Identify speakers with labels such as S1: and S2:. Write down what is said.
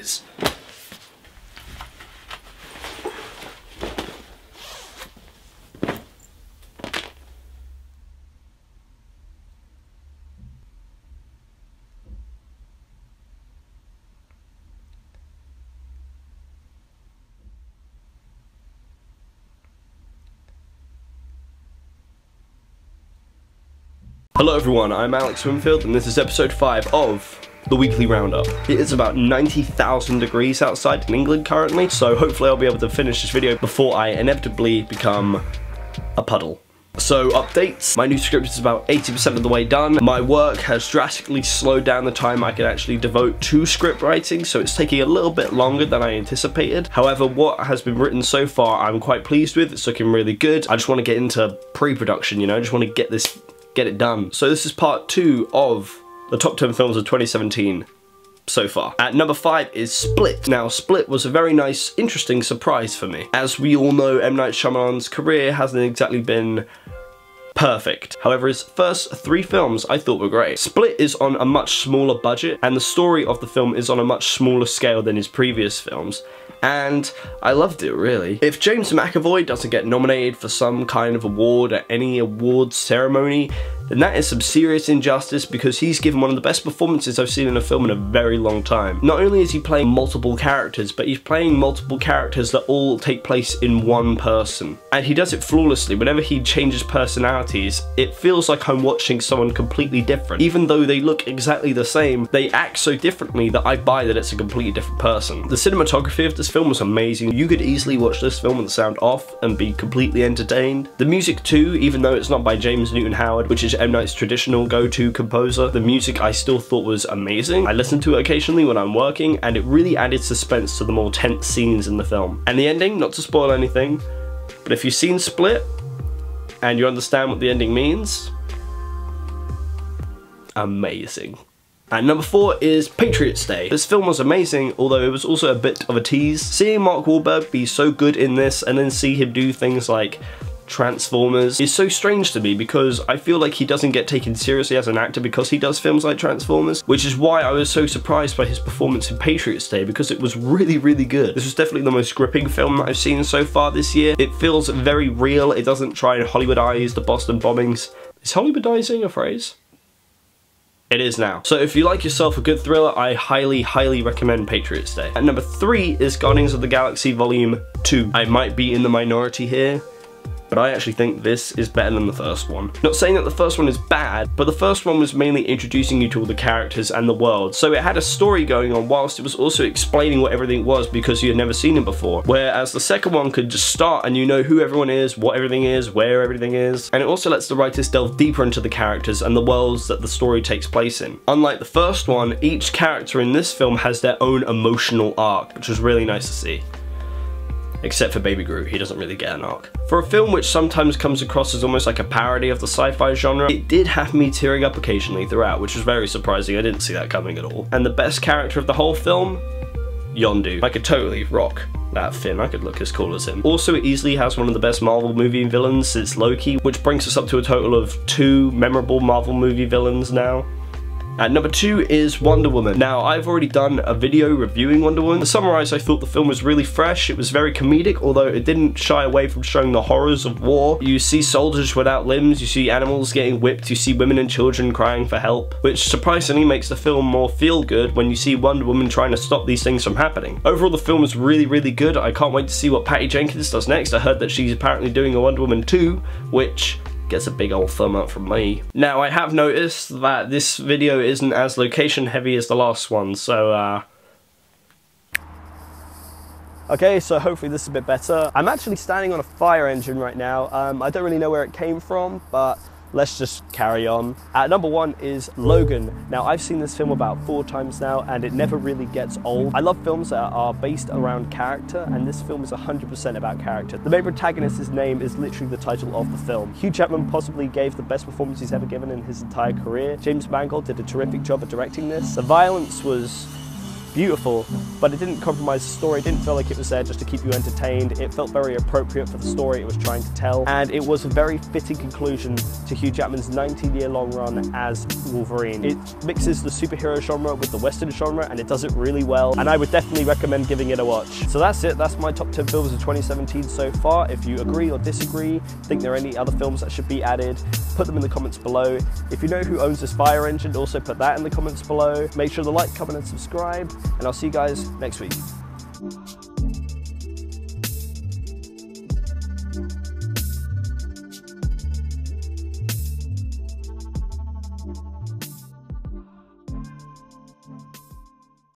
S1: is. Hello everyone, I'm Alex Winfield and this is episode 5 of the weekly roundup. It is about 90,000 degrees outside in England currently, so hopefully I'll be able to finish this video before I inevitably become a puddle. So updates, my new script is about 80% of the way done. My work has drastically slowed down the time I can actually devote to script writing, so it's taking a little bit longer than I anticipated. However, what has been written so far I'm quite pleased with. It's looking really good. I just want to get into pre-production, you know, I just want to get it done. So this is part 2 of the top 10 films of 2017 so far. At number 5 is Split. Now, Split was a very nice, interesting surprise for me. As we all know, M. Night Shyamalan's career hasn't exactly been perfect. However, his first 3 films I thought were great. Split is on a much smaller budget, and the story of the film is on a much smaller scale than his previous films. And I loved it, really. If James McAvoy doesn't get nominated for some kind of award at any awards ceremony, then that is some serious injustice, because he's given one of the best performances I've seen in a film in a very long time. Not only is he playing multiple characters, but he's playing multiple characters that all take place in one person. And he does it flawlessly. Whenever he changes personalities, it feels like I'm watching someone completely different. Even though they look exactly the same, they act so differently that I buy that it's a completely different person. The cinematography of this film was amazing. You could easily watch this film with the sound off and be completely entertained. The music too, even though it's not by James Newton Howard, which is M. Night's traditional go-to composer, the music I still thought was amazing. I listen to it occasionally when I'm working, and it really added suspense to the more tense scenes in the film. And the ending, not to spoil anything, but if you've seen Split and you understand what the ending means, amazing. And number 4 is Patriots Day. This film was amazing, although it was also a bit of a tease. Seeing Mark Wahlberg be so good in this and then see him do things like Transformers is so strange to me, because I feel like he doesn't get taken seriously as an actor because he does films like Transformers, which is why I was so surprised by his performance in Patriots Day, because it was really, really good. This was definitely the most gripping film that I've seen so far this year. It feels very real. It doesn't try and Hollywoodize the Boston bombings. Is Hollywoodizing a phrase? It is now. So if you like yourself a good thriller, I highly, highly recommend Patriots Day. At number 3 is Guardians of the Galaxy Volume 2. I might be in the minority here, but I actually think this is better than the first one. Not saying that the first one is bad, but the first one was mainly introducing you to all the characters and the world. So it had a story going on whilst it was also explaining what everything was, because you had never seen it before. Whereas the second one could just start and you know who everyone is, what everything is, where everything is. And it also lets the writers delve deeper into the characters and the worlds that the story takes place in. Unlike the first one, each character in this film has their own emotional arc, which was really nice to see. Except for Baby Groot, he doesn't really get an arc. For a film which sometimes comes across as almost like a parody of the sci-fi genre, it did have me tearing up occasionally throughout, which was very surprising. I didn't see that coming at all. And the best character of the whole film? Yondu. I could totally rock that Finn. I could look as cool as him. Also, it easily has one of the best Marvel movie villains since Loki, which brings us up to a total of 2 memorable Marvel movie villains now. At number 2 is Wonder Woman. Now, I've already done a video reviewing Wonder Woman. To summarize, I thought the film was really fresh. It was very comedic, although it didn't shy away from showing the horrors of war. You see soldiers without limbs, you see animals getting whipped, you see women and children crying for help, which surprisingly makes the film more feel-good when you see Wonder Woman trying to stop these things from happening. Overall, the film is really, really good. I can't wait to see what Patty Jenkins does next. I heard that she's apparently doing a Wonder Woman 2, which gets a big old thumb up from me. Now, I have noticed that this video isn't as location heavy as the last one, so okay, so hopefully this is a bit better. I'm actually standing on a fire engine right now. I don't really know where it came from, but let's just carry on. At number 1 is Logan. Now, I've seen this film about 4 times now, and it never really gets old. I love films that are based around character, and this film is 100% about character. The main protagonist's name is literally the title of the film. Hugh Jackman possibly gave the best performance he's ever given in his entire career. James Mangold did a terrific job at directing this. The violence was beautiful, but it didn't compromise the story. It didn't feel like it was there just to keep you entertained. It felt very appropriate for the story it was trying to tell, and it was a very fitting conclusion to Hugh Jackman's 19-year-long run as Wolverine. It mixes the superhero genre with the Western genre, and it does it really well, and I would definitely recommend giving it a watch. So that's it. That's my top 10 films of 2017 so far. If you agree or disagree, think there are any other films that should be added, put them in the comments below. If you know who owns this fire engine, also put that in the comments below. Make sure to like, comment, and subscribe, and I'll see you guys next week.